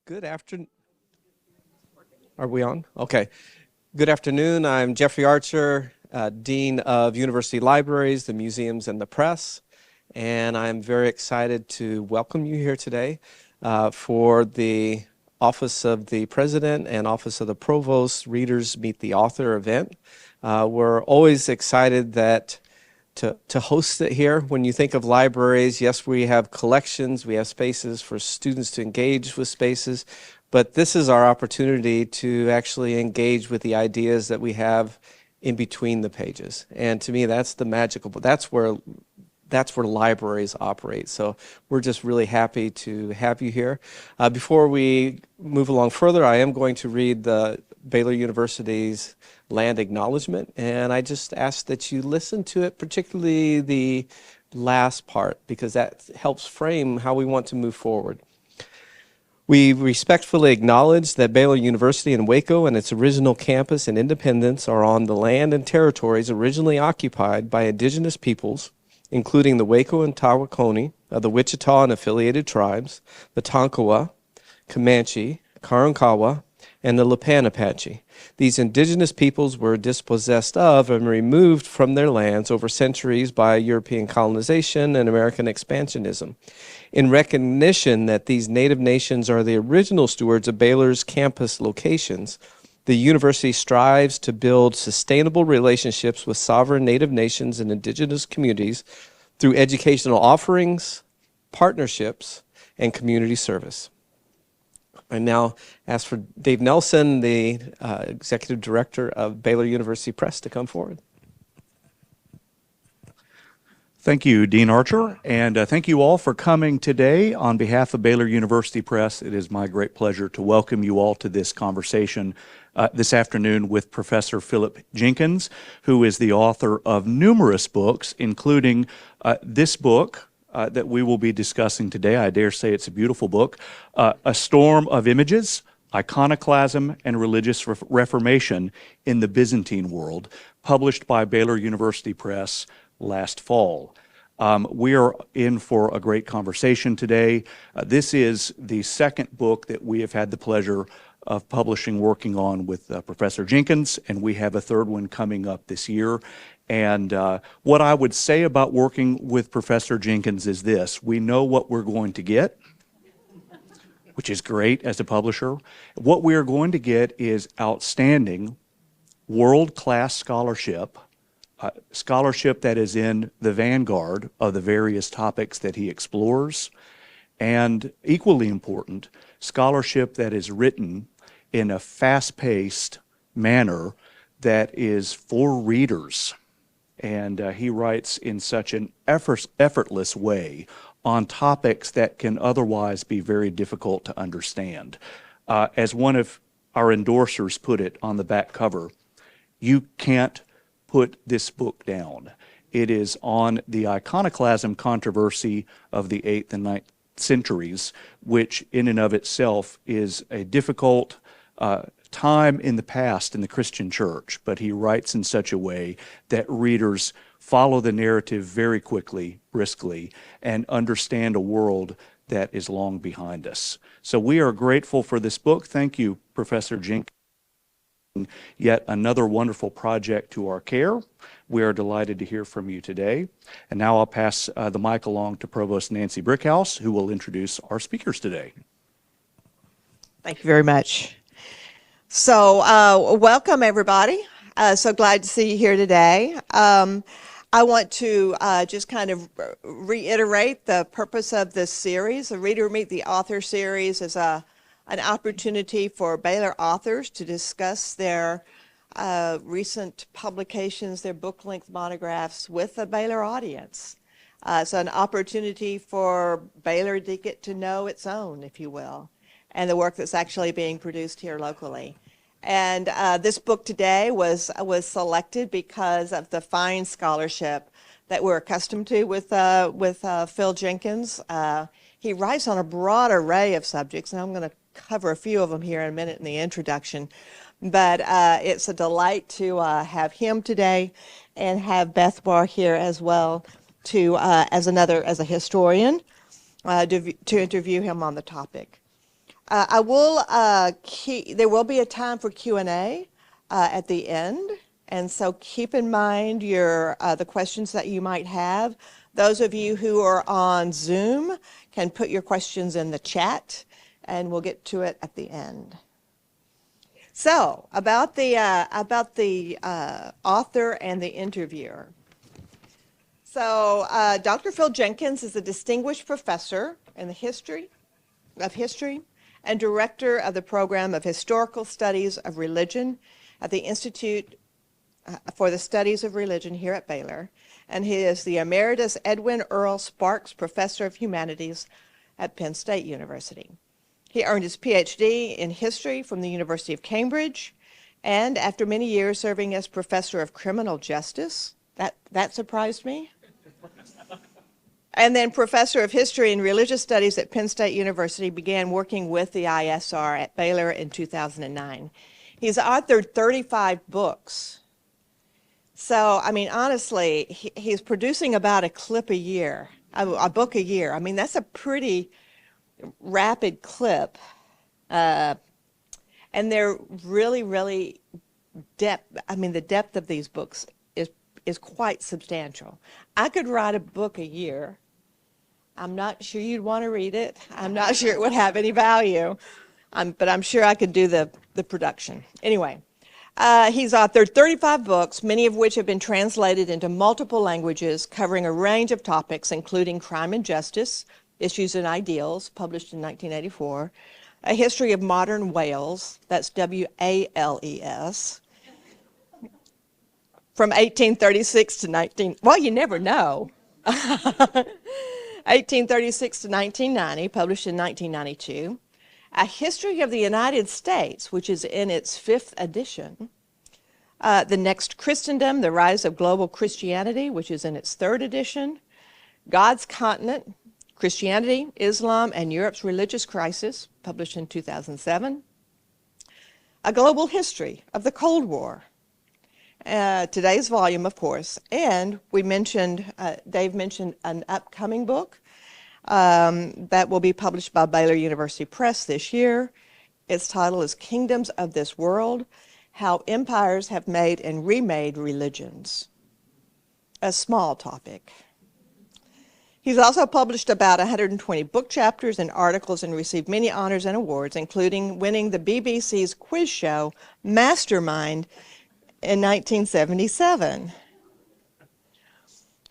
Good afternoon. Are we on? Okay. Good afternoon. I'm Jeffrey Archer, Dean of University Libraries, the Museums, and the Press. And I'm very excited to welcome you here today for the Office of the President and Office of the Provost Readers Meet the Author event. We're always excited to host it here. When you think of libraries, yes, we have collections, we have spaces for students to engage with spaces, but this is our opportunity to actually engage with the ideas that we have in between the pages. And to me, that's the magical, that's where libraries operate. So we're just really happy to have you here. Before we move along further, I am going to read the Baylor University's land acknowledgement, and I just ask that you listen to it, particularly the last part, because that helps frame how we want to move forward. We respectfully acknowledge that Baylor University in Waco and its original campus in Independence are on the land and territories originally occupied by indigenous peoples, including the Waco and Tawakoni, the Wichita and affiliated tribes, the Tonkawa, Comanche, Karankawa, and the Lipan Apache. These indigenous peoples were dispossessed of and removed from their lands over centuries by European colonization and American expansionism. In recognition that these native nations are the original stewards of Baylor's campus locations, the university strives to build sustainable relationships with sovereign native nations and indigenous communities through educational offerings, partnerships, and community service. I now ask for Dave Nelson, the Executive Director of Baylor University Press, to come forward. Thank you, Dean Archer, and thank you all for coming today. On behalf of Baylor University Press, it is my great pleasure to welcome you all to this conversation this afternoon with Professor Philip Jenkins, who is the author of numerous books, including this book, that we will be discussing today. I dare say it's a beautiful book, A Storm of Images, Iconoclasm and Religious Reformation in the Byzantine World, published by Baylor University Press last fall. We are in for a great conversation today. This is the second book that we have had the pleasure of publishing, working on with Professor Jenkins, and we have a third one coming up this year. And what I would say about working with Professor Jenkins is this: we know what we're going to get, which is great as a publisher. What we are going to get is outstanding, world-class scholarship, scholarship that is in the vanguard of the various topics that he explores, and equally important, scholarship that is written in a fast-paced manner that is for readers. And he writes in such an effortless way on topics that can otherwise be very difficult to understand. As one of our endorsers put it on the back cover, you can't put this book down. It is on the iconoclasm controversy of the 8th and 9th centuries, which in and of itself is a difficult time in the past in the Christian church, but he writes in such a way that readers follow the narrative very quickly, briskly, and understand a world that is long behind us. So we are grateful for this book. Thank you, Professor Jenkins. Yet another wonderful project to our care. We are delighted to hear from you today. And now I'll pass the mic along to Provost Nancy Brickhouse, who will introduce our speakers today. Thank you very much. So welcome, everybody. So glad to see you here today. I want to just kind of reiterate the purpose of this series. The Reader Meet the Author series is an opportunity for Baylor authors to discuss their recent publications, their book-length monographs with a Baylor audience. It's an opportunity for Baylor to get to know its own, if you will, and the work that's actually being produced here locally. And this book today was selected because of the fine scholarship that we're accustomed to with Phil Jenkins. He writes on a broad array of subjects, and I'm going to cover a few of them here in a minute in the introduction. But it's a delight to have him today and have Beth Barr here as well to as a historian to interview him on the topic. There will be a time for Q&A at the end, and so keep in mind the questions that you might have. Those of you who are on Zoom can put your questions in the chat, and we'll get to it at the end. So, about the author and the interviewer. So, Dr. Phil Jenkins is a distinguished professor in the history and director of the program of Historical Studies of Religion at the Institute for the Studies of Religion here at Baylor, and he is the Emeritus Edwin Earl Sparks Professor of Humanities at Penn State University. He earned his PhD in history from the University of Cambridge, and after many years serving as Professor of Criminal Justice, that surprised me, and then Professor of History and Religious Studies at Penn State University, began working with the ISR at Baylor in 2009. He's authored 35 books. So, I mean, honestly, he's producing about a book a year. I mean, that's a pretty rapid clip. And they're really, really the depth of these books is quite substantial. I could write a book a year. I'm not sure you'd want to read it. I'm not sure it would have any value, but I'm sure I could do the production. Anyway, he's authored 35 books, many of which have been translated into multiple languages, covering a range of topics, including crime and justice, issues and ideals, published in 1984, a history of modern Wales, that's W-A-L-E-S, from 1836 to well, you never know. 1836 to 1990, published in 1992. A History of the United States, which is in its 5th edition. The Next Christendom, The Rise of Global Christianity, which is in its 3rd edition. God's Continent, Christianity, Islam, and Europe's Religious Crisis, published in 2007. A Global History of the Cold War. Today's volume, of course, and Dave mentioned an upcoming book that will be published by Baylor University Press this year. Its title is Kingdoms of This World: How Empires Have Made and Remade Religions. A small topic. He's also published about 120 book chapters and articles and received many honors and awards, including winning the BBC's quiz show Mastermind in 1977.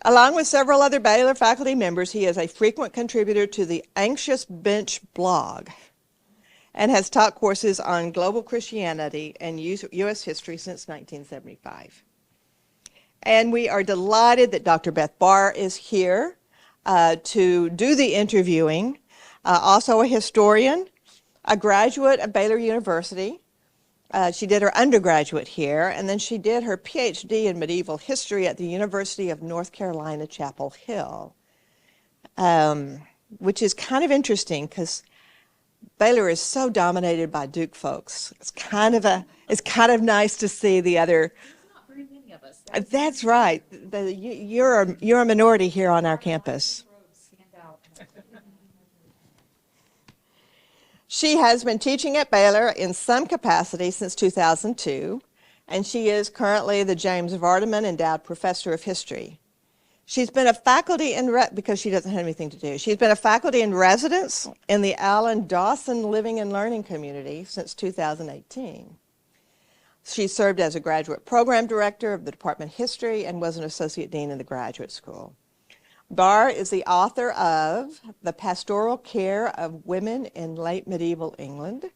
Along with several other Baylor faculty members, he is a frequent contributor to the Anxious Bench blog and has taught courses on global Christianity and U.S. history since 1975. And we are delighted that Dr. Beth Barr is here to do the interviewing, also a historian, a graduate of Baylor University. She did her undergraduate here, and then she did her PhD in medieval history at the University of North Carolina, Chapel Hill, which is kind of interesting because Baylor is so dominated by Duke folks. It's kind of nice to see the other. Not very many of us. That's right. You're a minority here on our campus. She has been teaching at Baylor in some capacity since 2002, and she is currently the James Vardaman Endowed Professor of History. She's been a faculty because she doesn't have anything to do. She's been a faculty in residence in the Alan Dawson Living and Learning Community since 2018. She served as a graduate program director of the Department of History and was an associate dean in the graduate school. Barr is the author of The Pastoral Care of Women in Late Medieval England,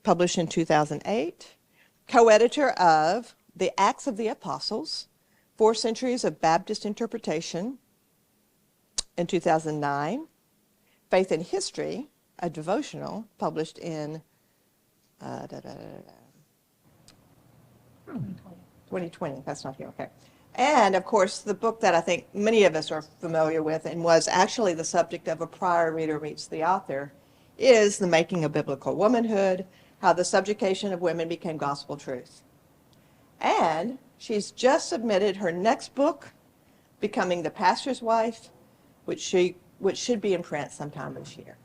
published in 2008, co-editor of The Acts of the Apostles, 4 Centuries of Baptist Interpretation, in 2009, Faith and History, a devotional, published in 2020. That's not here, okay. And, of course, the book that I think many of us are familiar with and was actually the subject of A Prior Reader Meets the Author is The Making of Biblical Womanhood, How the Subjugation of Women Became Gospel Truth. And she's just submitted her next book, Becoming the Pastor's Wife, which should be in print sometime this year.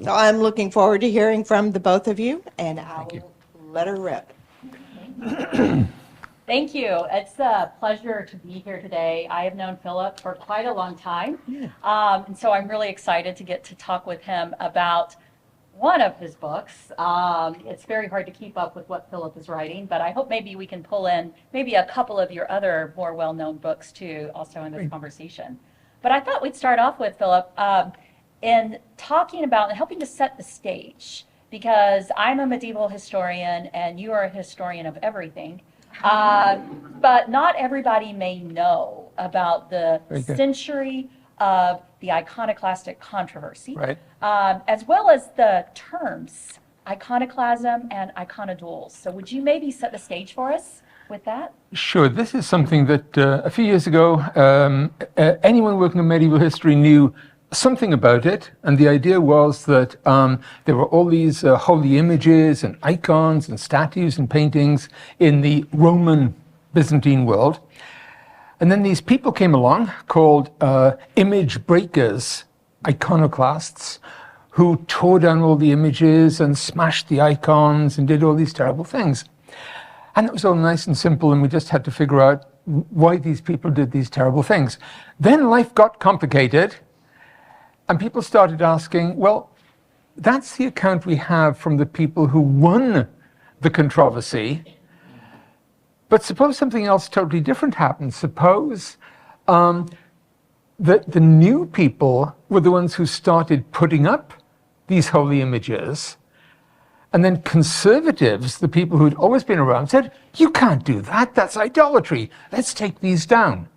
So I'm looking forward to hearing from the both of you, and I will let her rip. Thank you. It's a pleasure to be here today. I have known Philip for quite a long time. And so I'm really excited to get to talk with him about one of his books. It's very hard to keep up with what Philip is writing, but I hope maybe we can pull in maybe a couple of your other more well-known books too, also in this conversation. But I thought we'd start off with, Philip, in talking about and helping to set the stage, because I'm a medieval historian and you are a historian of everything. But not everybody may know about the century of the iconoclastic controversy, Right. As well as the terms iconoclasm and iconodules. So would you maybe set the stage for us with that? Sure. This is something that a few years ago, anyone working in medieval history knew something about it. And the idea was that there were all these holy images and icons and statues and paintings in the Roman Byzantine world. And then these people came along called image breakers, iconoclasts, who tore down all the images and smashed the icons and did all these terrible things. And it was all nice and simple, and we just had to figure out why these people did these terrible things. Then life got complicated, and people started asking, well, that's the account we have from the people who won the controversy. But suppose something else totally different happened. Suppose that the new people were the ones who started putting up these holy images. And then conservatives, the people who'd always been around, said, you can't do that. That's idolatry. Let's take these down.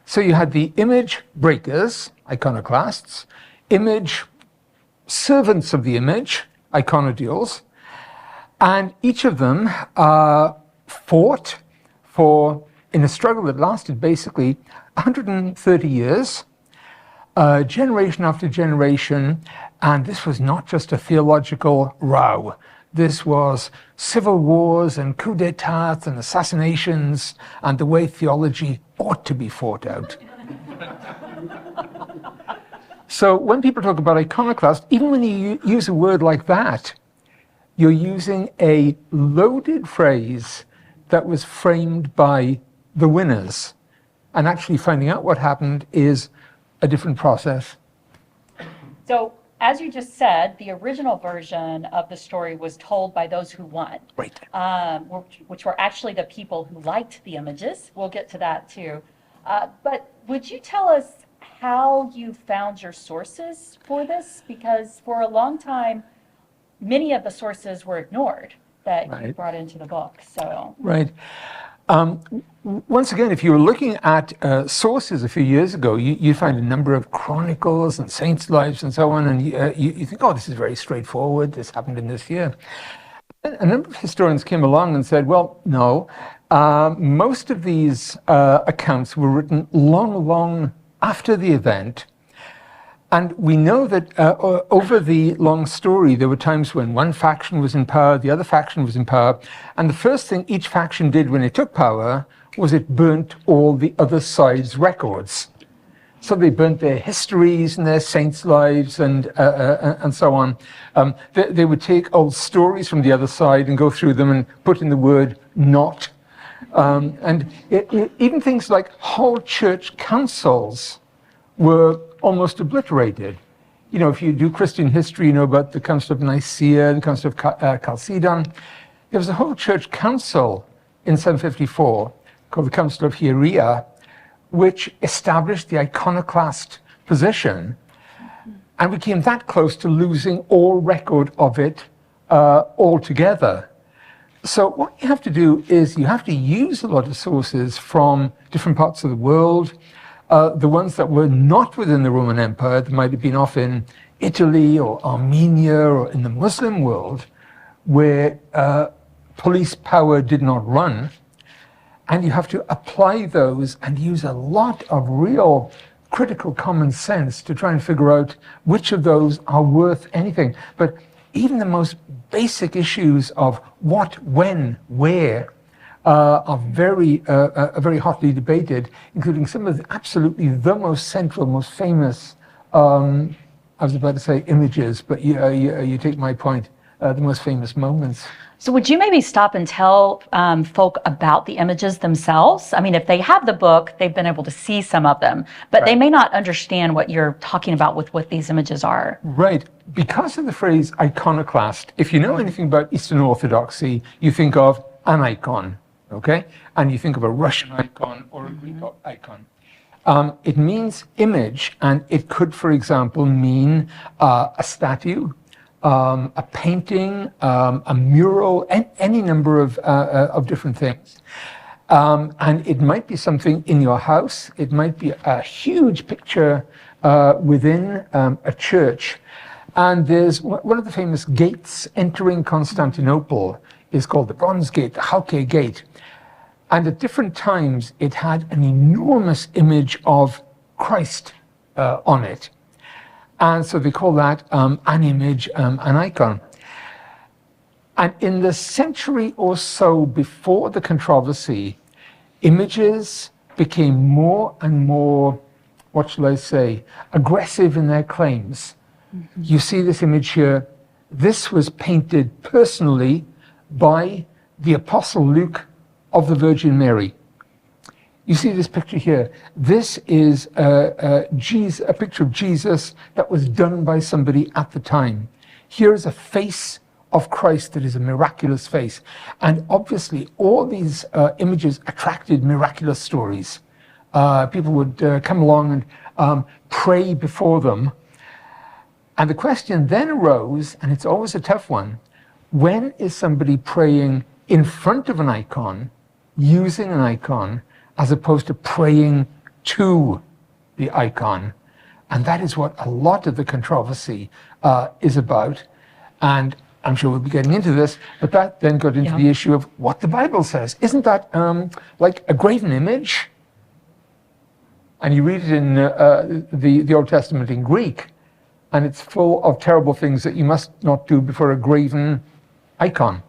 So you had the image breakers, iconoclasts, image servants of the image, iconodules, and each of them fought in a struggle that lasted basically 130 years, generation after generation, and this was not just a theological row. This was civil wars and coups d'etat and assassinations and the way theology ought to be fought out. So when people talk about iconoclast, even when you use a word like that, you're using a loaded phrase that was framed by the winners. And actually finding out what happened is a different process. So, as you just said, the original version of the story was told by those who won. Right. Which were actually the people who liked the images. We'll get to that too. But would you tell us how you found your sources for this? Because for a long time, many of the sources were ignored that you brought into the book. So. Right. Once again, if you were looking at sources a few years ago, you find a number of chronicles and saints' lives and so on, and you think, oh, this is very straightforward. This happened in this year. A number of historians came along and said, well, no, most of these accounts were written long, long after the event. And we know that over the long story, there were times when one faction was in power, the other faction was in power, and the first thing each faction did when it took power was it burnt all the other side's records. So they burnt their histories and their saints' lives and so on. They would take old stories from the other side and go through them and put in the word "not." Even things like whole church councils were almost obliterated. You know, if you do Christian history, you know about the Council of Nicaea, the Council of Chalcedon. There was a whole church council in 754 called the Council of Hieria, which established the iconoclast position, and we came that close to losing all record of it altogether. So what you have to do is you have to use a lot of sources from different parts of the world. The ones that were not within the Roman Empire, that might have been off in Italy or Armenia or in the Muslim world, where police power did not run. And you have to apply those and use a lot of real critical common sense to try and figure out which of those are worth anything. But even the most basic issues of what, when, where, are very hotly debated, including some of absolutely the most central, most famous I was about to say images, but you take my point, the most famous moments. So would you maybe stop and tell folk about the images themselves? I mean, if they have the book, they've been able to see some of them, but they may not understand what you're talking about with what these images are. Right. Because of the phrase iconoclast, if you know anything about Eastern Orthodoxy, you think of an icon, okay? And you think of a Russian icon or a Greek icon. It means image, and it could, for example, mean a statue, a painting, a mural, any number of different things. And it might be something in your house. It might be a huge picture within a church. And there's one of the famous gates entering Constantinople is called the Bronze Gate, the Halke Gate. And at different times, it had an enormous image of Christ on it. And so they call that an image, an icon. And in the century or so before the controversy, images became more and more, what shall I say, aggressive in their claims. Mm-hmm. You see this image here. This was painted personally by the Apostle Luke of the Virgin Mary. You see this picture here. This is a picture of Jesus that was done by somebody at the time. Here is a face of Christ that is a miraculous face. And obviously, all these images attracted miraculous stories. People would come along and pray before them. And the question then arose, and it's always a tough one, when is somebody praying in front of an icon, using an icon, as opposed to praying to the icon? And that is what a lot of the controversy is about. And I'm sure we'll be getting into this, but that then got into the issue of what the Bible says. Isn't that like a graven image? And you read it in the Old Testament in Greek, and it's full of terrible things that you must not do before a graven icon.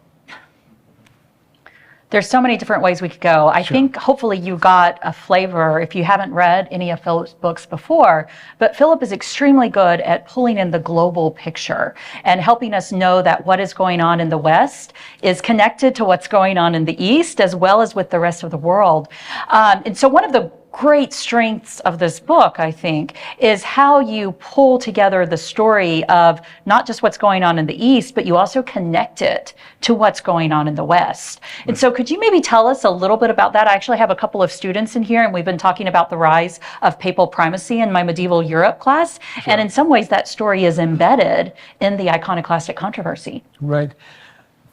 There's so many different ways we could go. I think hopefully you got a flavor if you haven't read any of Philip's books before, but Philip is extremely good at pulling in the global picture and helping us know that what is going on in the West is connected to what's going on in the East as well as with the rest of the world. And so one of the great strengths of this book, I think, is how you pull together the story of not just what's going on in the East, but you also connect it to what's going on in the West. Right. And so could you maybe tell us a little bit about that? I actually have a couple of students in here, and we've been talking about the rise of papal primacy in my medieval Europe class. Sure. And in some ways, that story is embedded in the iconoclastic controversy. Right.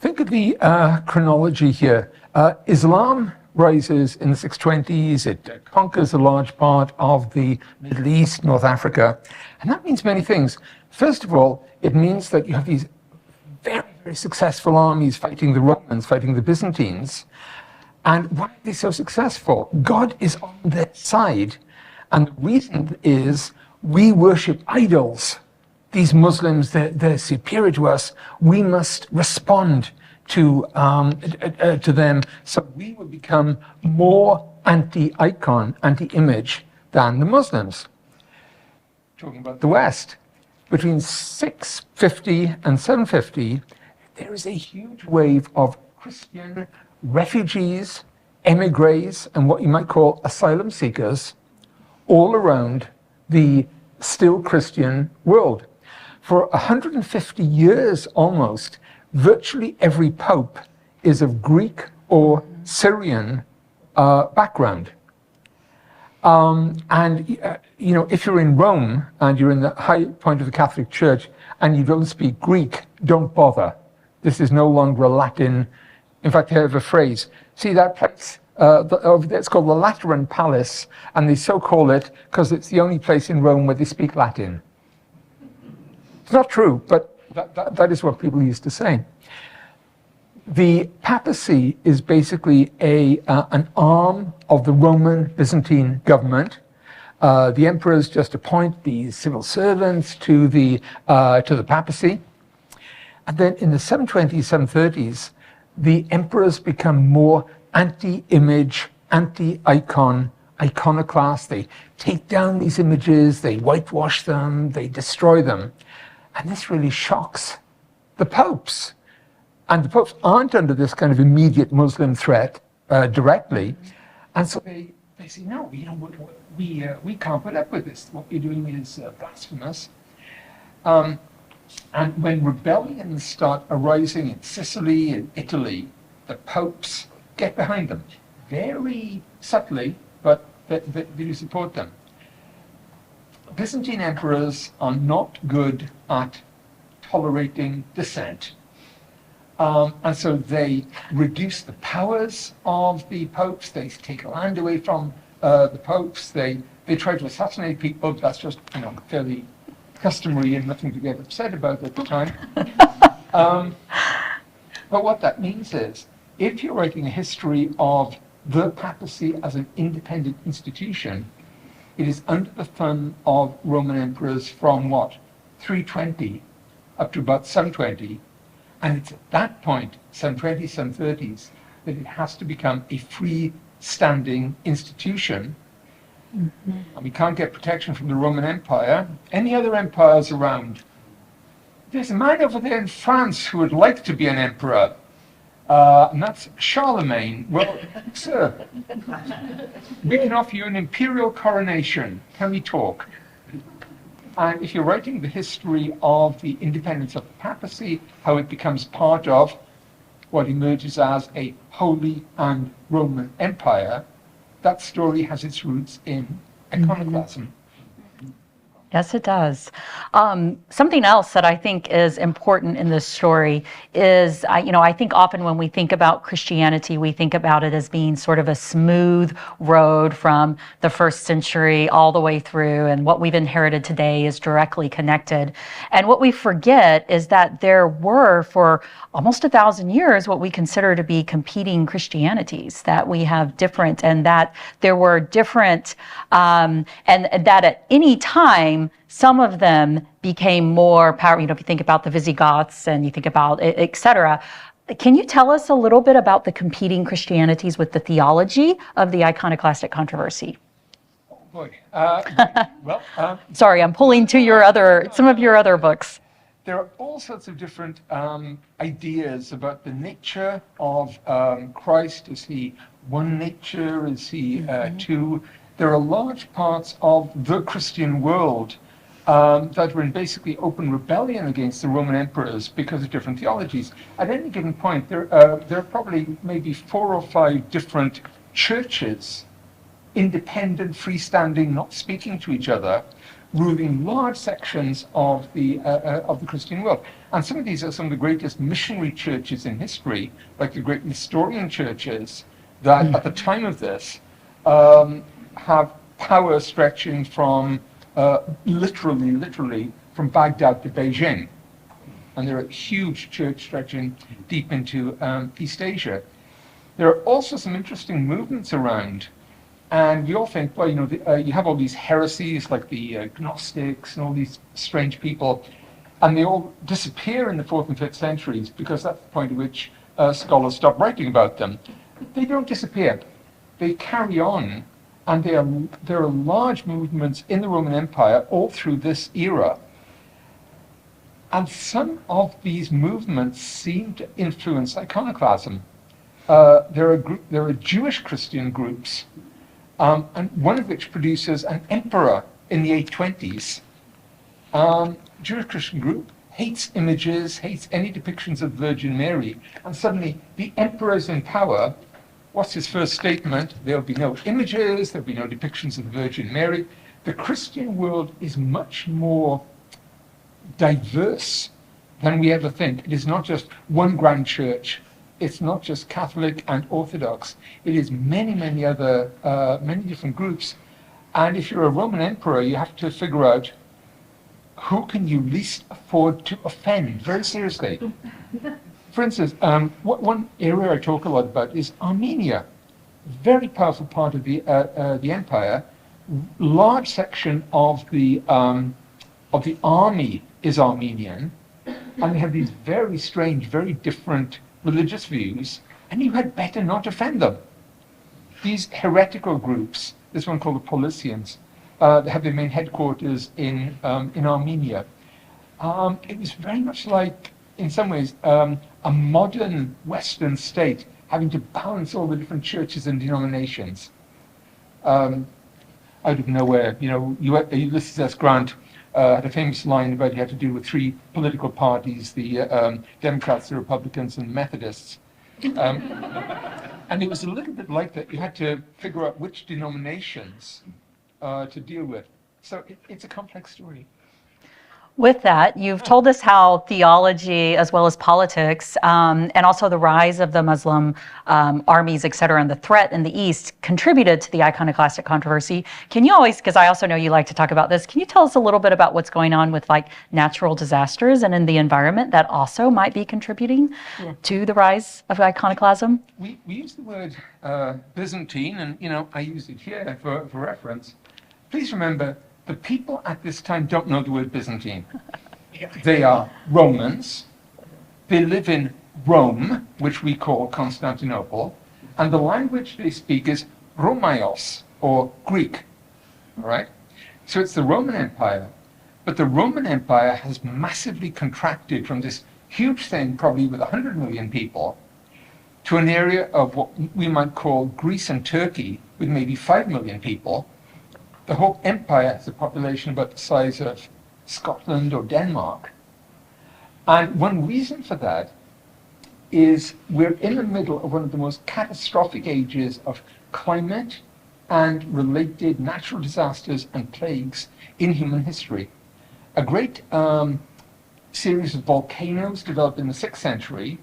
Think of the chronology here. Islam rises in the 620s. It conquers a large part of the Middle East, North Africa. And that means many things. First of all, it means that you have these very, very successful armies fighting the Romans, fighting the Byzantines. And why are they so successful? God is on their side. And the reason is we worship idols. These Muslims, they're superior to us. We must respond to them, so we will become more anti-icon, anti-image than the Muslims. Talking about the West, between 650 and 750, there is a huge wave of Christian refugees, emigres, and what you might call asylum seekers all around the still Christian world. For 150 years almost, virtually every pope is of Greek or Syrian background. If you're in Rome and you're in the high point of the Catholic Church and you don't speak Greek, don't bother. This is no longer a Latin. In fact, I have a phrase. See that place? It's called the Lateran Palace, and they so call it because it's the only place in Rome where they speak Latin. It's not true, but that is what people used to say. The papacy is basically an arm of the Roman Byzantine government. The emperors just appoint these civil servants to the papacy. And then in the 720s, 730s, the emperors become more anti-image, anti-icon, iconoclasts. They take down these images, they whitewash them, they destroy them. And this really shocks the popes. And the popes aren't under this kind of immediate Muslim threat directly. And so they say, no, we can't put up with this. What you're doing is blasphemous. And when rebellions start arising in Sicily and Italy, the popes get behind them very subtly, but they do support them. Byzantine emperors are not good at tolerating dissent. And so they reduce the powers of the popes, they take land away from the popes, they try to assassinate people. That's just fairly customary and nothing to get upset about at the time. But what that means is, if you're writing a history of the papacy as an independent institution, it is under the thumb of Roman emperors from 320 up to about 720, and it's at that point, 720s, 730s, that it has to become a free-standing institution. Mm-hmm. And we can't get protection from the Roman Empire. Any other empires around? There's a man over there in France who would like to be an emperor, and that's Charlemagne. Well, sir, we can offer you an imperial coronation. Can we talk? And if you're writing the history of the independence of the papacy, how it becomes part of what emerges as a Holy and Roman Empire, that story has its roots in iconoclasm. Mm-hmm. Yes, it does. Something else that I think is important in this story is, I think often when we think about Christianity, we think about it as being sort of a smooth road from the first century all the way through, and what we've inherited today is directly connected. And what we forget is that there were, for almost 1,000 years, what we consider to be competing Christianities, that we have different, and that there were different, and that at any time, some of them became more powerful. If you think about the Visigoths and you think about et cetera. Can you tell us a little bit about the competing Christianities with the theology of the iconoclastic controversy? Oh boy. Sorry, I'm pulling to some of your other books. There are all sorts of different ideas about the nature of Christ. Is he one nature? Is he two? There are large parts of the Christian world that were in basically open rebellion against the Roman emperors because of different theologies. At any given point, there are probably maybe 4 or 5 different churches, independent, freestanding, not speaking to each other, ruling large sections of the Christian world. And some of these are some of the greatest missionary churches in history, like the great Nestorian churches, that at the time of this have power stretching from literally from Baghdad to Beijing. And there are huge church stretching deep into East Asia. There are also some interesting movements around. And we all think, well, you have all these heresies like the Gnostics and all these strange people, and they all disappear in the 4th and 5th centuries because that's the point at which scholars stop writing about them. They don't disappear. They carry on, and there are large movements in the Roman Empire all through this era. And some of these movements seem to influence iconoclasm. There are Jewish Christian groups, and one of which produces an emperor in the 820s. Jewish Christian group hates images, hates any depictions of Virgin Mary, and suddenly the emperor is in power. What's his first statement? There'll be no images, there'll be no depictions of the Virgin Mary. The Christian world is much more diverse than we ever think. It is not just one grand church. It's not just Catholic and Orthodox. It is many different groups. And if you're a Roman emperor, you have to figure out who can you least afford to offend very seriously. For instance, one area I talk a lot about is Armenia. Very powerful part of the empire. Large section of the army is Armenian, and they have these very strange, very different religious views, and you had better not offend them. These heretical groups There's one called the Paulicians. They have their main headquarters in Armenia. It was very much like, in some ways, a modern Western state having to balance all the different churches and denominations. Out of nowhere, Ulysses S. Grant had a famous line about he had to deal with three political parties, the Democrats, the Republicans, and the Methodists. And it was a little bit like that. You had to figure out which denominations to deal with. So it's a complex story. With that, you've told us how theology, as well as politics, and also the rise of the Muslim armies, et cetera, and the threat in the East contributed to the iconoclastic controversy. Can you always, because I also know you like to talk about this, can you tell us a little bit about what's going on with like natural disasters and in the environment that also might be contributing to the rise of iconoclasm? We use the word Byzantine, and I use it here for reference. Please remember, the people at this time don't know the word Byzantine. They are Romans. They live in Rome, which we call Constantinople, and the language they speak is Romaios, or Greek. All right? So it's the Roman Empire, but the Roman Empire has massively contracted from this huge thing, probably with 100 million people, to an area of what we might call Greece and Turkey, with maybe 5 million people. The whole empire has a population about the size of Scotland or Denmark. And one reason for that is we're in the middle of one of the most catastrophic ages of climate and related natural disasters and plagues in human history. A great series of volcanoes developed in the 6th century,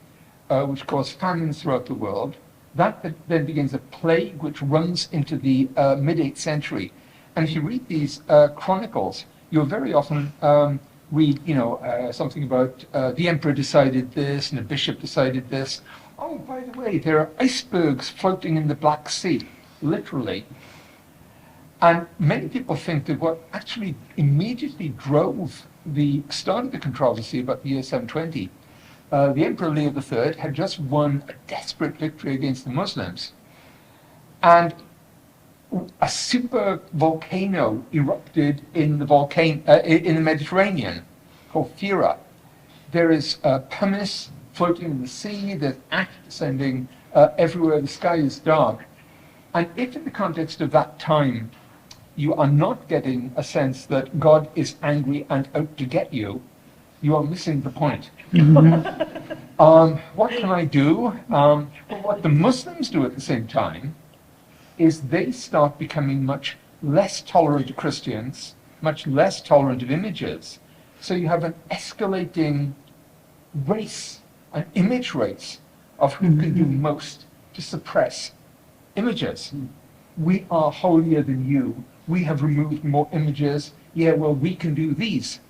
which caused famines throughout the world. That then begins a plague which runs into the mid-8th century. And if you read these chronicles, you'll very often read, something about the emperor decided this and the bishop decided this. Oh, by the way, there are icebergs floating in the Black Sea, literally. And many people think that what actually immediately drove the start of the controversy about the year 720, the Emperor Leo III had just won a desperate victory against the Muslims. And a super volcano erupted in the Mediterranean called Fira. There is pumice floating in the sea, there's ash descending everywhere, the sky is dark. And if in the context of that time you are not getting a sense that God is angry and out to get you, you are missing the point. What can I do? Well, what the Muslims do at the same time is they start becoming much less tolerant of Christians, much less tolerant of images. So you have an escalating race, an image race of who can do most to suppress images. We are holier than you. We have removed more images. Yeah, well, we can do these.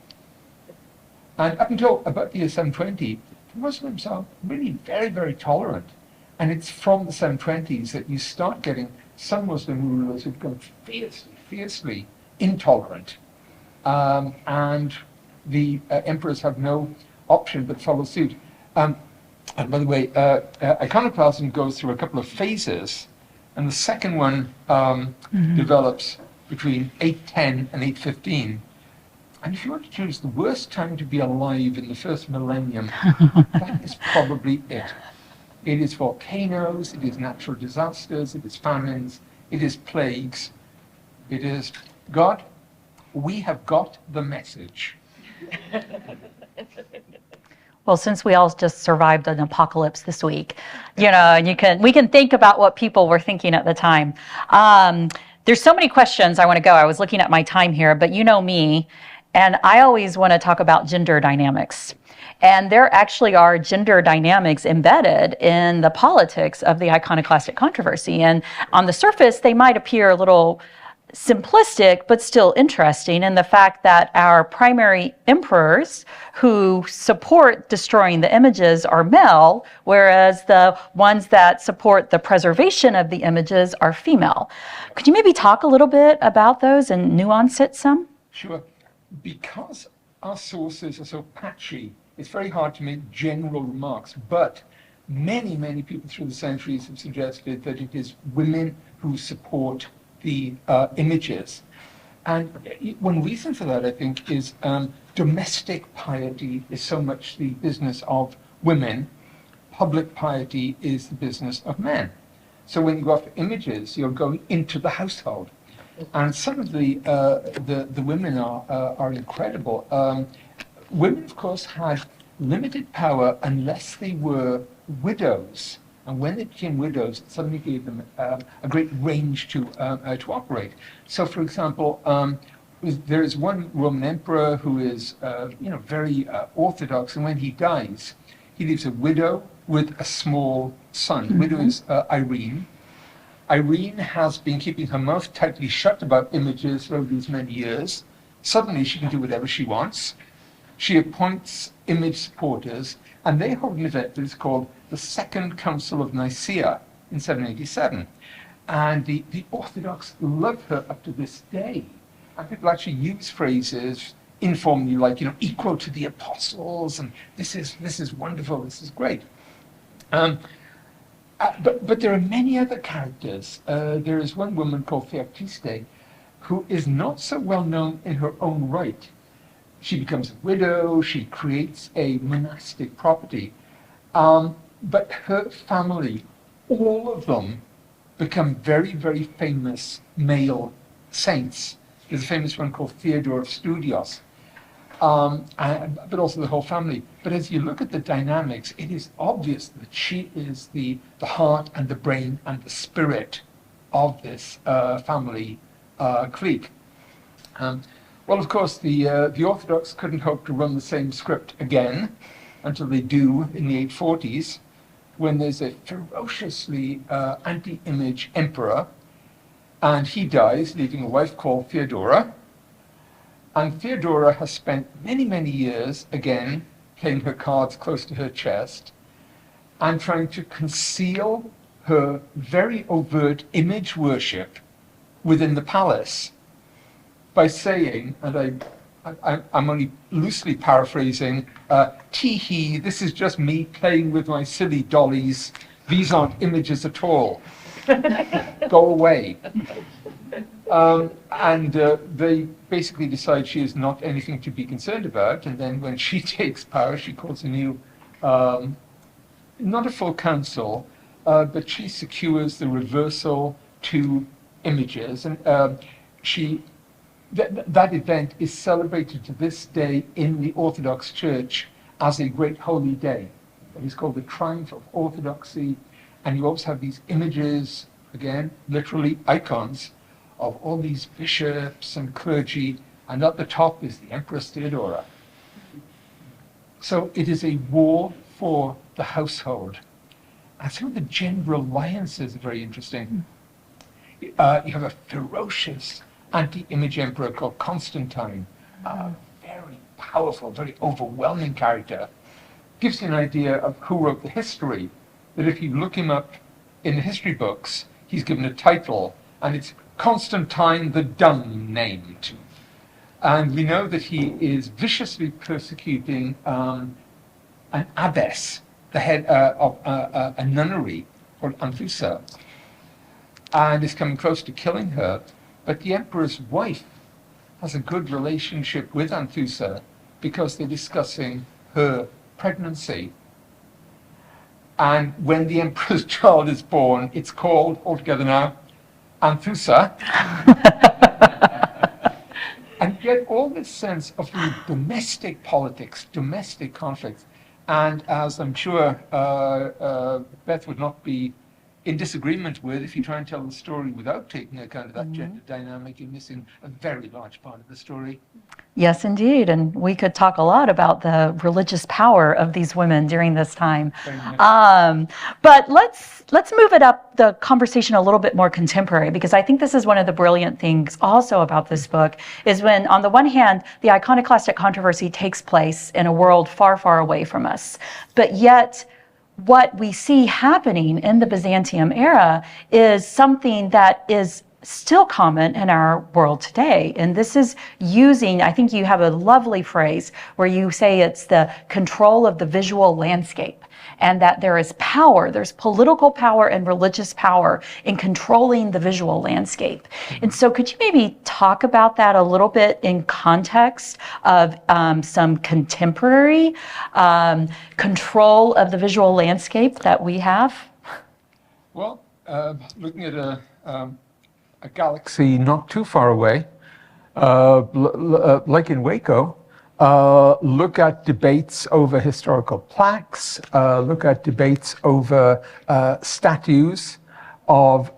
And up until about the year 720, the Muslims are really very, very tolerant. And it's from the 720s that you start getting some Muslim rulers who've become fiercely intolerant. And the emperors have no option but follow suit. And by the way, iconoclasm goes through a couple of phases, and the second one develops between 810 and 815. And if you want to choose the worst time to be alive in the first millennium, that is probably it. It is volcanoes, it is natural disasters, it is famines, it is plagues. It is, God, we have got the message. Well, since we all just survived an apocalypse this week, and we can think about what people were thinking at the time. There's so many questions I want to go. I was looking at my time here, but you know me, and I always want to talk about gender dynamics. And there actually are gender dynamics embedded in the politics of the iconoclastic controversy. And on the surface, they might appear a little simplistic, but still interesting in the fact that our primary emperors who support destroying the images are male, whereas the ones that support the preservation of the images are female. Could you maybe talk a little bit about those and nuance it some? Sure. Because our sources are so patchy, it's very hard to make general remarks, but many, many people through the centuries have suggested that it is women who support the images. And one reason for that, I think, is domestic piety is so much the business of women. Public piety is the business of men. So when you go for images, you're going into the household. And some of the women are incredible. Women, of course, had limited power unless they were widows. And when they became widows, it suddenly gave them a great range to operate. So, for example, there is one Roman emperor who is, very orthodox, and when he dies, he leaves a widow with a small son. The widow is Irene. Irene has been keeping her mouth tightly shut about images for over these many years. Suddenly, she can do whatever she wants. She appoints image supporters, and they hold an event that is called the Second Council of Nicaea in 787. And the Orthodox love her up to this day. And people actually use phrases informally like, equal to the apostles, and this is wonderful, this is great. But there are many other characters. There is one woman called Theoctiste, who is not so well known in her own right. She becomes a widow, she creates a monastic property, but her family, all of them, become very, very famous male saints. There's a famous one called Theodore of Studios, but also the whole family. But as you look at the dynamics, it is obvious that she is the heart and the brain and the spirit of this family clique. Well, of course, the Orthodox couldn't hope to run the same script again until they do in the 840s, when there's a ferociously anti-image emperor, and he dies, leaving a wife called Theodora. And Theodora has spent many, many years, again, playing her cards close to her chest and trying to conceal her very overt image worship within the palace by saying, and I'm only loosely paraphrasing, tee-hee, this is just me playing with my silly dollies. These aren't images at all. Go away. And they basically decide she is not anything to be concerned about. And then when she takes power, she calls a new, not a full council, but she secures the reversal to images. And that event is celebrated to this day in the Orthodox Church as a great holy day. It is called the Triumph of Orthodoxy. And you also have these images, again, literally icons, of all these bishops and clergy, and at the top is the Empress Theodora. So it is a war for the household. And some of the gender alliances are very interesting. You have a ferocious anti-image emperor called Constantine, a very powerful, very overwhelming character. Gives you an idea of who wrote the history, that if you look him up in the history books, he's given a title, and it's Constantine the Dumb-named. And we know that he is viciously persecuting an abbess, the head of a nunnery called Anthusa, and is coming close to killing her. But the emperor's wife has a good relationship with Anthusa because they're discussing her pregnancy. And when the emperor's child is born, it's called, altogether now, Anthusa. And get all this sense of the domestic politics, domestic conflicts. And as I'm sure Beth would not be in disagreement with, if you try and tell the story without taking account of that gender dynamic, you're missing a very large part of the story. Yes, indeed. And we could talk a lot about the religious power of these women during this time. But let's move it up, the conversation, a little bit more contemporary, because I think this is one of the brilliant things also about this book, is when, on the one hand, the iconoclastic controversy takes place in a world far, far away from us. But yet, what we see happening in the Byzantium era is something that is still common in our world today. And this is using, I think you have a lovely phrase where you say it's the control of the visual landscape, and that there is power, there's political power and religious power in controlling the visual landscape. And so could you maybe talk about that a little bit in context of some contemporary control of the visual landscape that we have? Well, looking at a galaxy not too far away, like in Waco, look at debates over historical plaques, look at debates over statues of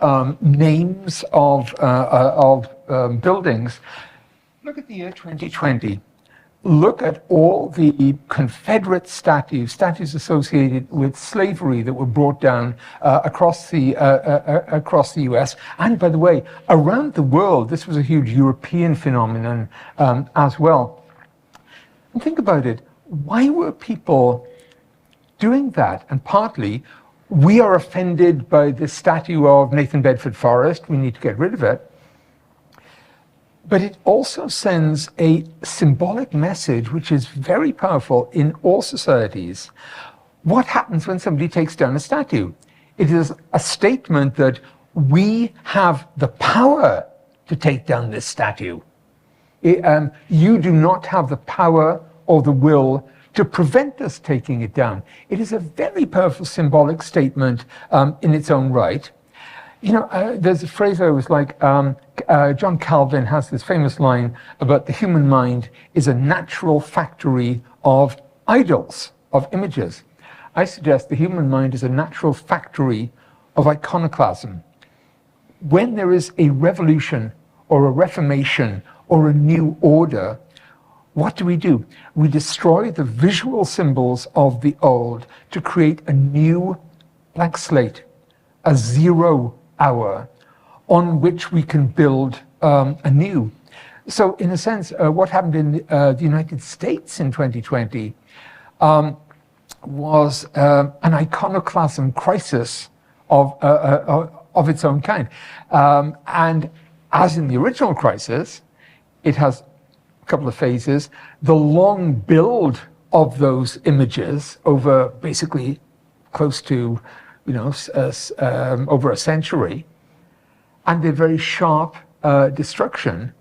names of buildings. Look at the year 2020. Look at all the Confederate statues associated with slavery that were brought down across the U.S. And by the way, around the world, this was a huge European phenomenon as well. And think about it. Why were people doing that? And partly, we are offended by the statue of Nathan Bedford Forrest. We need to get rid of it. But it also sends a symbolic message, which is very powerful in all societies. What happens when somebody takes down a statue? It is a statement that we have the power to take down this statue. You do not have the power or the will to prevent us taking it down. It is a very powerful symbolic statement in its own right. You know, there's a phrase I always like, John Calvin has this famous line about the human mind is a natural factory of idols, of images. I suggest the human mind is a natural factory of iconoclasm. When there is a revolution or a reformation or a new order, what do? We destroy the visual symbols of the old to create a new blank slate, a 0 hour on which we can build anew. So in a sense, what happened in the United States in 2020 was an iconoclasm crisis of its own kind. And as in the original crisis, it has a couple of phases. The long build of those images over basically close to over a century, and the very sharp destruction.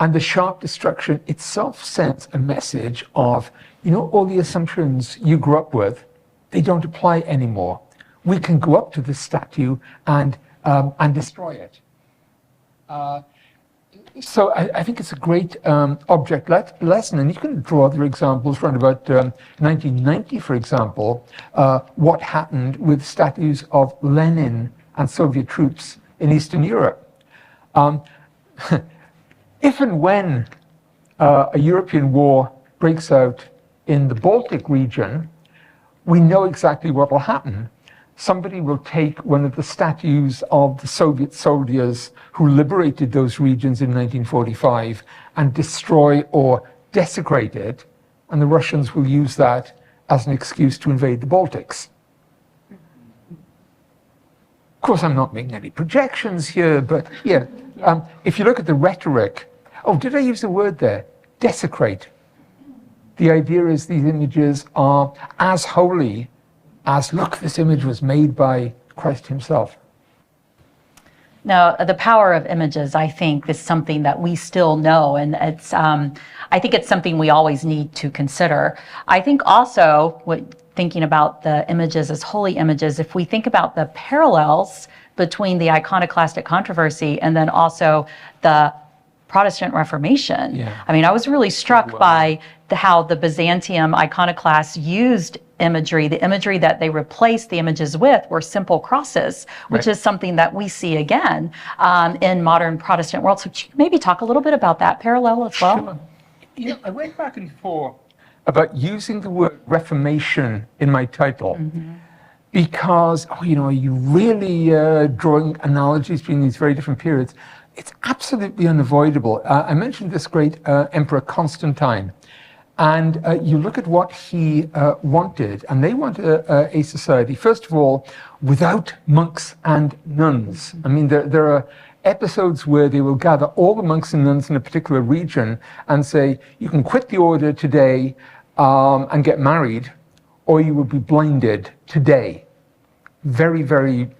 And the sharp destruction itself sends a message of, all the assumptions you grew up with, they don't apply anymore. We can go up to the statue and destroy it. So I think it's a great object lesson, and you can draw other examples. Around about 1990, for example, what happened with statues of Lenin and Soviet troops in Eastern Europe. If and when a European war breaks out in the Baltic region, we know exactly what will happen. Somebody will take one of the statues of the Soviet soldiers who liberated those regions in 1945 and destroy or desecrate it, and the Russians will use that as an excuse to invade the Baltics. Of course, I'm not making any projections here, but yeah, if you look at the rhetoric, did I use the word there? Desecrate. The idea is these images are as holy as, look, this image was made by Christ himself. Now, the power of images, I think, is something that we still know, and it's. I think it's something we always need to consider. I think also, thinking about the images as holy images, if we think about the parallels between the iconoclastic controversy and then also the Protestant Reformation. Yeah. I mean, I was really struck by how the Byzantine iconoclasts used imagery. The imagery that they replaced the images with were simple crosses, which is something that we see again in modern Protestant world. So could you maybe talk a little bit about that parallel as well? Sure. I went back and forth about using the word Reformation in my title because, are you really drawing analogies between these very different periods? It's absolutely unavoidable. I mentioned this great Emperor Constantine. And you look at what he wanted, and they wanted a society, first of all, without monks and nuns. I mean, there are episodes where they will gather all the monks and nuns in a particular region and say, you can quit the order today and get married, or you will be blinded today. Very, very,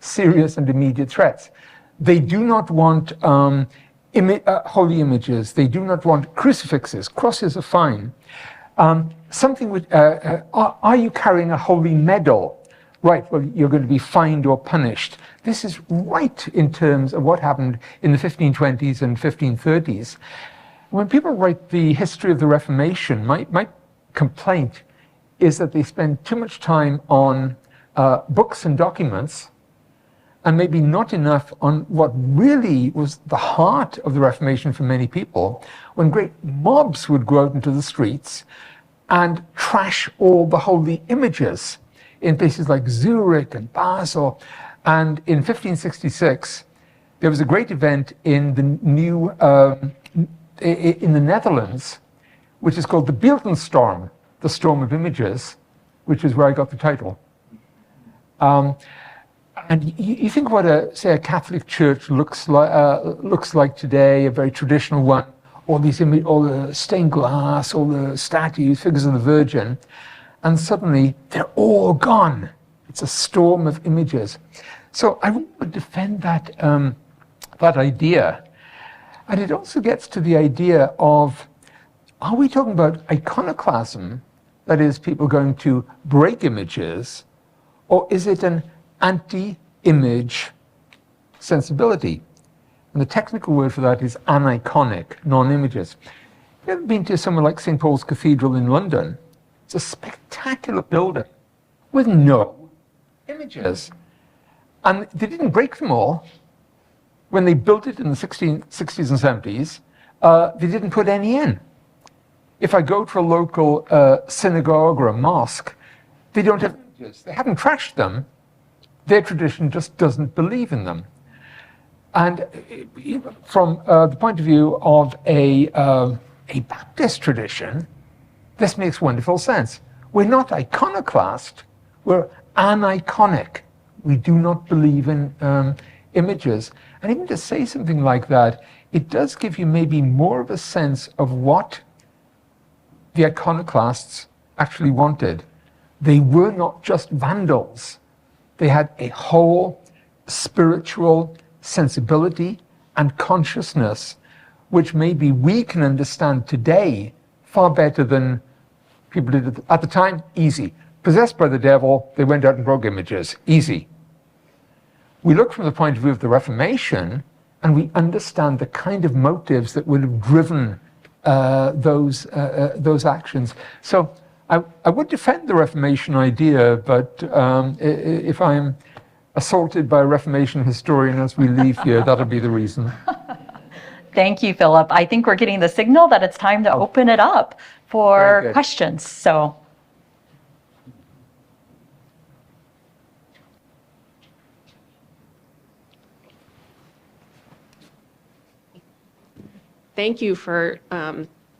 serious and immediate threats. They do not want holy images. They do not want crucifixes. Crosses are fine. Something with, are you carrying a holy medal? Right, well, you're going to be fined or punished. This is right in terms of what happened in the 1520s and 1530s. When people write the history of the Reformation, my complaint is that they spend too much time on books and documents, and maybe not enough on what really was the heart of the Reformation for many people, when great mobs would go out into the streets and trash all the holy images in places like Zurich and Basel. And in 1566, there was a great event in the Netherlands, which is called the Beeldenstorm, the Storm of Images, which is where I got the title. And you think what a Catholic church looks like today, a very traditional one, all the stained glass, all the statues, figures of the Virgin, and suddenly they're all gone. It's a storm of images. So I would defend that idea. And it also gets to the idea of, are we talking about iconoclasm, that is, people going to break images, or is it an anti-image sensibility? And the technical word for that is aniconic, non-images. You ever been to somewhere like St. Paul's Cathedral in London? It's a spectacular building with no images. And they didn't break them all. When they built it in the 60s and 70s, they didn't put any in. If I go to a local synagogue or a mosque, they don't have images. They haven't trashed them. Their tradition just doesn't believe in them. And from the point of view of a Baptist tradition, this makes wonderful sense. We're not iconoclast, we're aniconic. We do not believe in images. And even to say something like that, it does give you maybe more of a sense of what the iconoclasts actually wanted. They were not just vandals. They had a whole spiritual sensibility and consciousness, which maybe we can understand today far better than people did at the time. Easy. Possessed by the devil, they went out and broke images. Easy. We look from the point of view of the Reformation, and we understand the kind of motives that would have driven those actions. So I would defend the Reformation idea, but if I'm assaulted by a Reformation historian as we leave here, that'll be the reason. Thank you, Philip. I think we're getting the signal that it's time to open it up for questions. So. Thank you for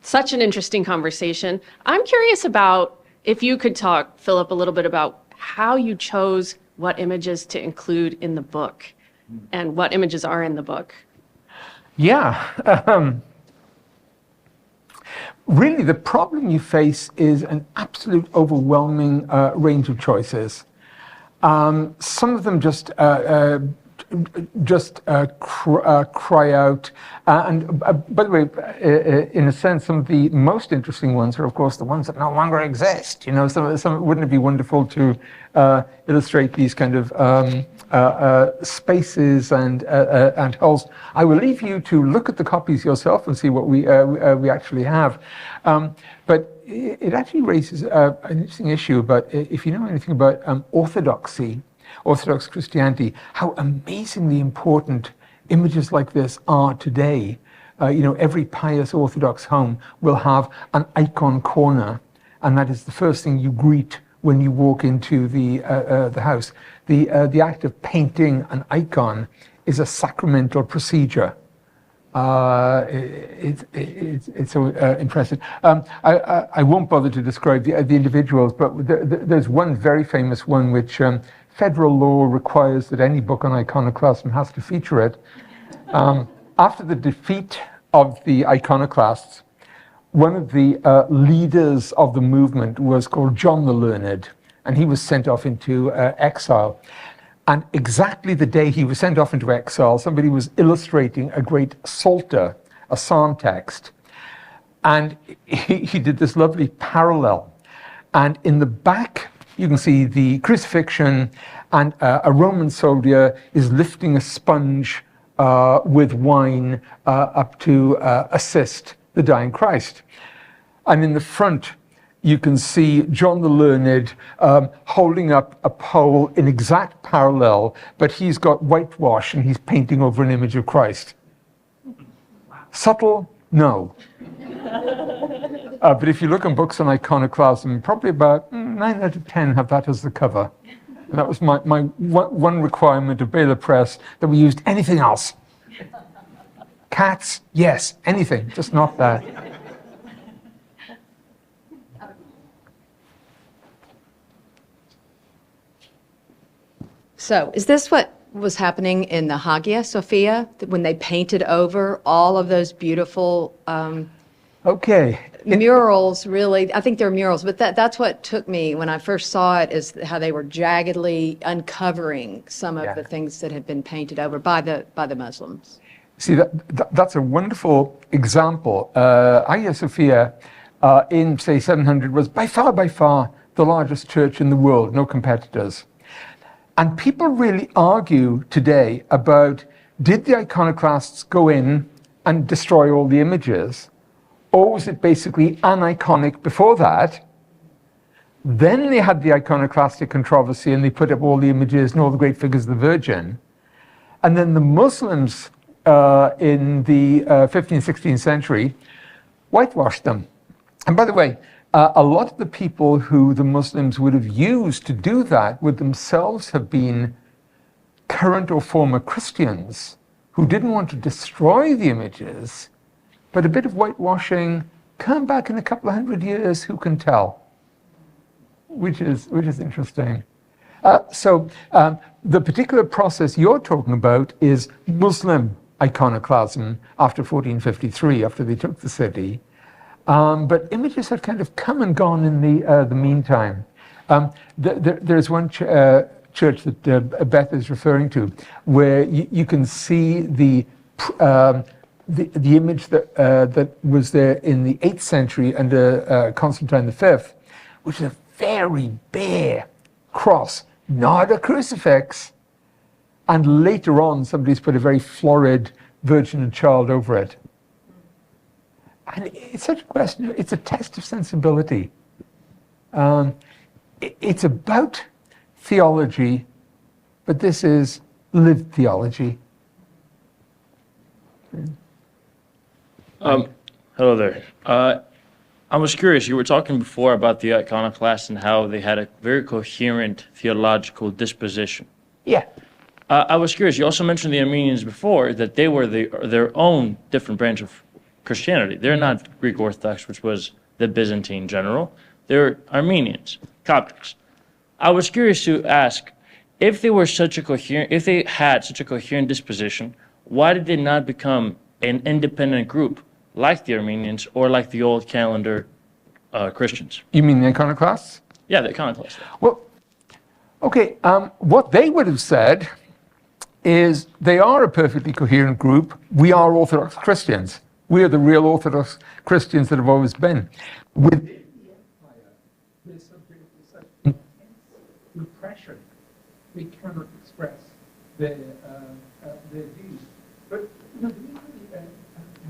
such an interesting conversation. I'm curious about if you could talk, Philip, a little bit about how you chose what images to include in the book and what images are in the book. Yeah. Really, the problem you face is an absolute overwhelming range of choices. Some of them just cry out. And by the way, in a sense, some of the most interesting ones are, of course, the ones that no longer exist. Wouldn't it be wonderful to illustrate these kind of spaces and holes? I will leave you to look at the copies yourself and see what we actually have. But it actually raises an interesting issue about, if you know anything about orthodoxy, Orthodox Christianity, how amazingly important images like this are today. Every pious Orthodox home will have an icon corner, and that is the first thing you greet when you walk into the house. The act of painting an icon is a sacramental procedure. It's so impressive. I won't bother to describe the individuals, but there's one very famous one which federal law requires that any book on iconoclasm has to feature it. After the defeat of the Iconoclasts, one of the leaders of the movement was called John the Learned, and he was sent off into exile. And exactly the day he was sent off into exile, somebody was illustrating a great psalter, a psalm text, and he did this lovely parallel. And in the back, you can see the crucifixion, and a Roman soldier is lifting a sponge with wine up to assist the dying Christ. And in the front, you can see John the Learned holding up a pole in exact parallel, but he's got whitewash and he's painting over an image of Christ. Subtle? No. But if you look in books on iconoclasm, probably about 9 out of 10 have that as the cover. And that was my one requirement of Baylor Press, that we used anything else. Cats, yes, anything, just not that. So, is this what was happening in the Hagia Sophia when they painted over all of those beautiful Okay. murals? Really, I think they're murals, but that's what took me when I first saw it, is how they were jaggedly uncovering some of Yeah. the things that had been painted over by the Muslims. See, that's a wonderful example. Hagia Sophia in, say, 700 was by far the largest church in the world, no competitors. And people really argue today about, did the iconoclasts go in and destroy all the images? Or was it basically aniconic before that? Then they had the iconoclastic controversy and they put up all the images and all the great figures of the Virgin. And then the Muslims in the 15th, 16th century whitewashed them. And by the way, a lot of the people who the Muslims would have used to do that would themselves have been current or former Christians who didn't want to destroy the images, but a bit of whitewashing, come back in a couple of hundred years, who can tell? Which is interesting. So the particular process you're talking about is Muslim iconoclasm after 1453, after they took the city. But images have kind of come and gone in the meantime. There's one church that Beth is referring to, where you can see the image that was there in the 8th century under Constantine V, which is a very bare cross, not a crucifix. And later on, somebody's put a very florid Virgin and Child over it. And it's such a question, it's a test of sensibility. It's about theology, but this is lived theology. Hello there. I was curious, you were talking before about the iconoclasts and how they had a very coherent theological disposition. Yeah. I was curious, you also mentioned the Armenians before, that they were their own different branch of Christianity. They're not Greek Orthodox, which was the Byzantine general. They're Armenians, Coptics. I was curious to ask, if they had such a coherent disposition, why did they not become an independent group like the Armenians or like the old calendar Christians? You mean the iconoclasts? Yeah, the iconoclasts. Well, okay, what they would have said is they are a perfectly coherent group. We are Orthodox Christians. We are the real Orthodox Christians that have always been. Within the empire, they're subject to such intense repression, they cannot express their views. But, you know, I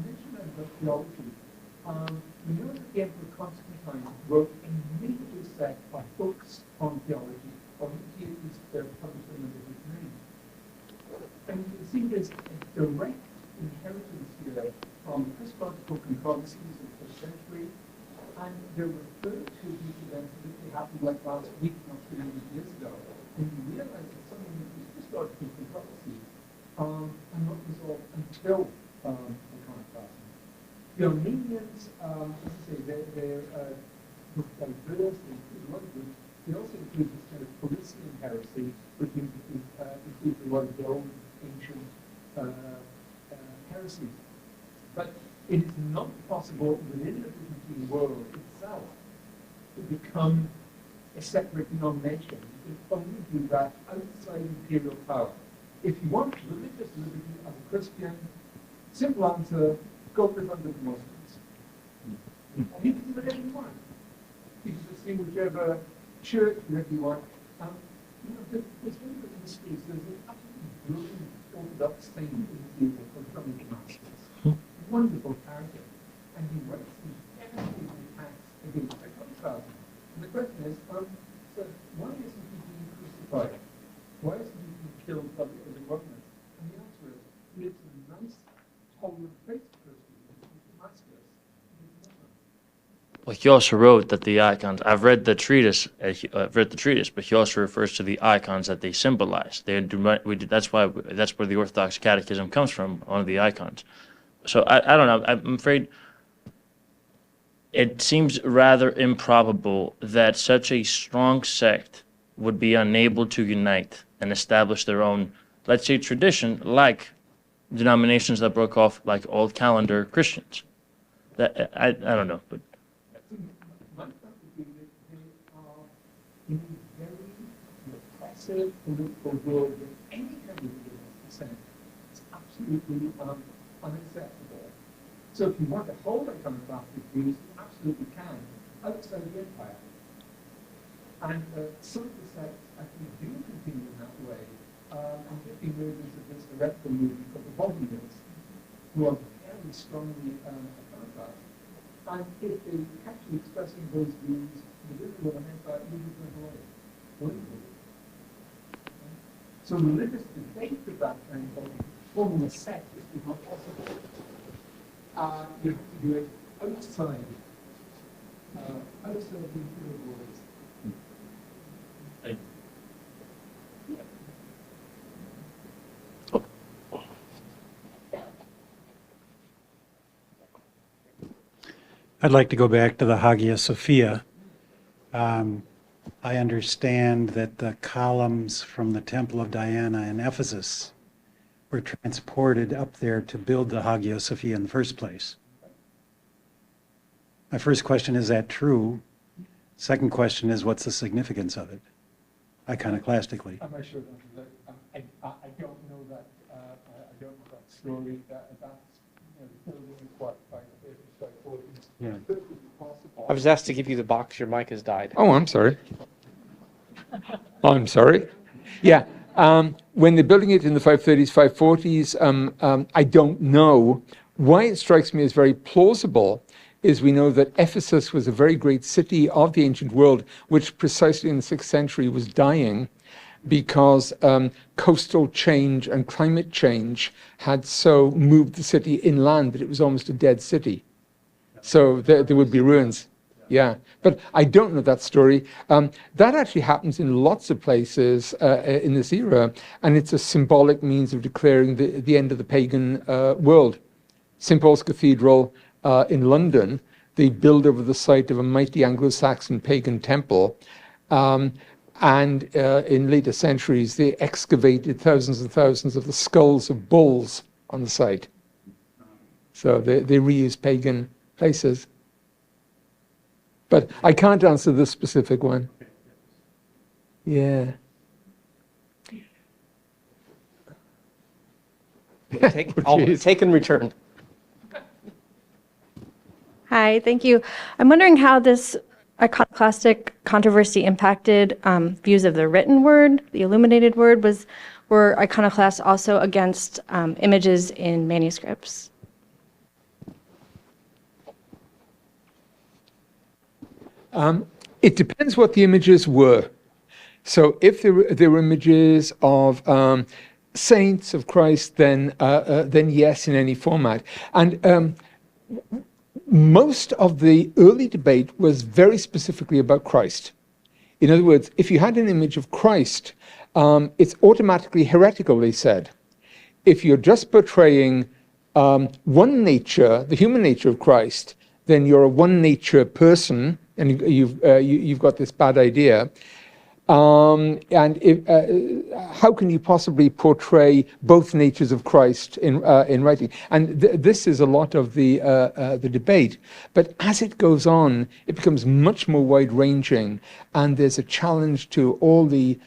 mentioned about theology. We know that the Emperor Constantine wrote a major set of books on theology, of which he is published under his name. And you can see there's a direct inheritance here from Christological controversies of the first century, and they're referred to these events as if they happened like last week, not 300 years ago. And you realize that some of these Christological controversies are not resolved until iconoclasm. The Armenians, as I say, they're diverse, they include a lot of groups. They also include this kind of Parisian heresy, which includes a lot of the old ancient heresies. But it is not possible within the Byzantine world itself to become a separate denomination. You can only do that outside imperial power. If you want religious liberty as a Christian, simple answer, go live under the Muslims. You can do whatever you want. You can just see whichever church, whatever you want. There's one of the mysteries, there's an absolutely brilliant Orthodox saint in the Confirming Masters. Wonderful character. And he writes these devastating attacks against Iconoclasm. And the question is, so why isn't he being crucified? Why isn't he being killed by the other government? And the answer is, he lives in a nice, tolerant place for Damascus. Well, he also wrote that the icons. I've read the treatise. But he also refers to the icons that they symbolize. That's where the Orthodox Catechism comes from. One of the icons. So I don't know. I'm afraid it seems rather improbable that such a strong sect would be unable to unite and establish their own, let's say, tradition, like denominations that broke off, like old calendar Christians. That I don't know, but. My thought would be that they are in a very repressive political world that any kind of dissent is absolutely unacceptable. So if you want to hold iconoclastic views, you absolutely can, outside the empire. And some of the sects, I think, do continue in that way. I'm thinking movements of this heretical movement called the Vardaman, who are very strongly iconoclast. And if they actually expressing those views within the Roman Empire, you would avoid. So religious debate of that kind of forming a sect is not possible. You have to do it outside the imperial world. I'd like to go back to the Hagia Sophia. I understand that the columns from the Temple of Diana in Ephesus were transported up there to build the Hagia Sophia in the first place. My first question, is that true? Second question is, what's the significance of it, iconoclastically? I'm not sure that I don't know that. I don't know that story. That's building quite Yeah. I was asked to give you the box. Your mic has died. Oh, I'm sorry. I'm sorry. Yeah. When they're building it in the 530s, 540s, I don't know. Why it strikes me as very plausible is we know that Ephesus was a very great city of the ancient world, which precisely in the 6th century was dying because coastal change and climate change had so moved the city inland that it was almost a dead city. So there would be ruins. Yeah, but I don't know that story. That actually happens in lots of places in this era, and it's a symbolic means of declaring the end of the pagan world. St. Paul's Cathedral in London, they build over the site of a mighty Anglo-Saxon pagan temple, and in later centuries, they excavated thousands and thousands of the skulls of bulls on the site. So they reuse pagan places. But I can't answer this specific one. Yeah. Take and return. Hi, thank you. I'm wondering how this iconoclastic controversy impacted views of the written word, the illuminated word. Were iconoclasts also against images in manuscripts? It depends what the images were. So if there were images of saints of Christ, then yes, in any format. And most of the early debate was very specifically about Christ. In other words, if you had an image of Christ, it's automatically heretical, they said. If you're just portraying one nature, the human nature of Christ, then you're a one nature person, and you've got this bad idea. And how can you possibly portray both natures of Christ in writing? And this is a lot of the debate. But as it goes on, it becomes much more wide-ranging, and there's a challenge to all the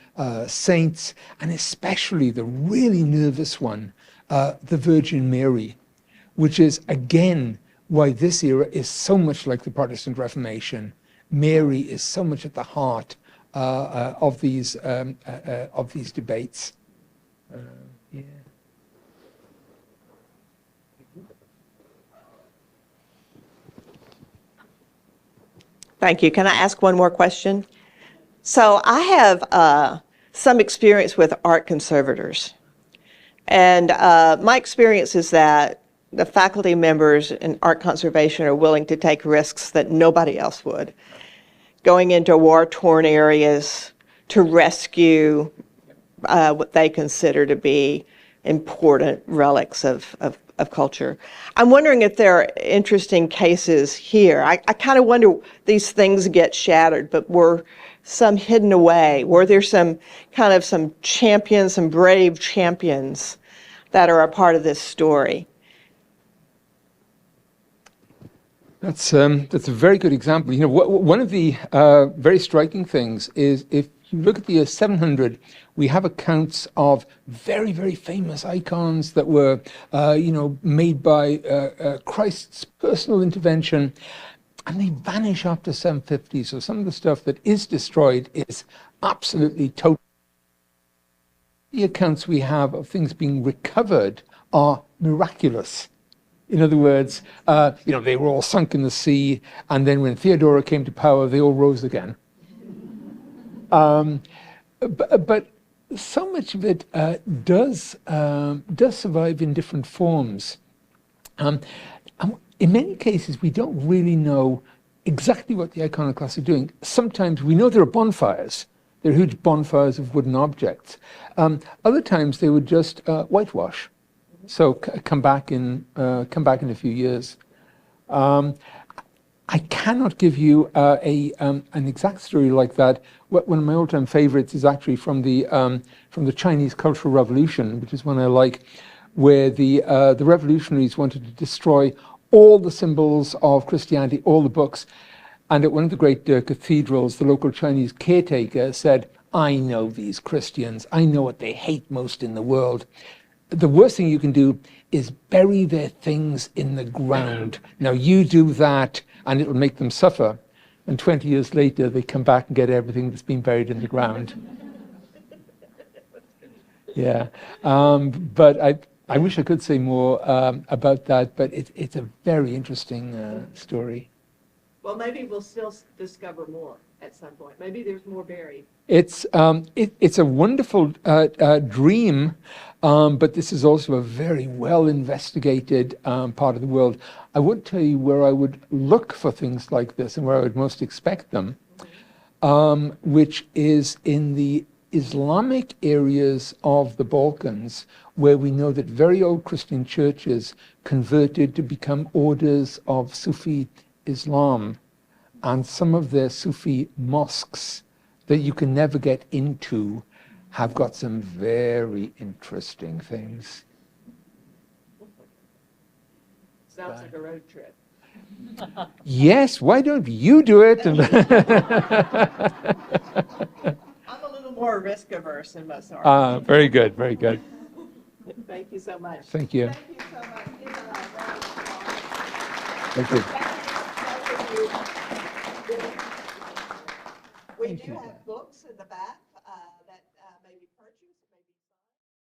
saints, and especially the really nervous one, the Virgin Mary, which is, again, why this era is so much like the Protestant Reformation. Mary is so much at the heart of these debates. Yeah. Thank you. Can I ask one more question? So I have some experience with art conservators. And my experience is that the faculty members in art conservation are willing to take risks that nobody else would. Going into war-torn areas to rescue what they consider to be important relics of culture. I'm wondering if there are interesting cases here. I kind of wonder, these things get shattered, but were some hidden away? Were there some champions, some brave champions that are a part of this story? That's a very good example. You know, one of the very striking things is if you look at the year 700, we have accounts of very, very famous icons that were, made by Christ's personal intervention, and they vanish after 750. So some of the stuff that is destroyed is absolutely total. The accounts we have of things being recovered are miraculous. In other words, they were all sunk in the sea, and then when Theodora came to power, they all rose again. But so much of it does survive in different forms. In many cases, we don't really know exactly what the iconoclasts are doing. Sometimes we know there are bonfires. There are huge bonfires of wooden objects. Other times they would just whitewash. So come back in a few years. I cannot give you an exact story like that. One of my all-time favorites is actually from the Chinese Cultural Revolution, which is one I like, where the revolutionaries wanted to destroy all the symbols of Christianity, all the books. And at one of the great cathedrals, the local Chinese caretaker said, "I know these Christians. I know what they hate most in the world. The worst thing you can do is bury their things in the ground. Now you do that and it'll make them suffer." And 20 years later, they come back and get everything that's been buried in the ground. Yeah. But I wish I could say more about that, but it's a very interesting story. Well, maybe we'll still discover more at some point. Maybe there's more buried. It's a wonderful dream, but this is also a very well investigated part of the world. I would tell you where I would look for things like this and where I would most expect them, which is in the Islamic areas of the Balkans, where we know that very old Christian churches converted to become orders of Sufi Islam, and some of their Sufi mosques that you can never get into have got some very interesting things. Sounds like a road trip. Yes, why don't you do it? I'm a little more risk averse in most art. Very good, very good. Thank you so much. Thank you. Thank you so much. Give a round of applause. Thank you. We do have books in the back.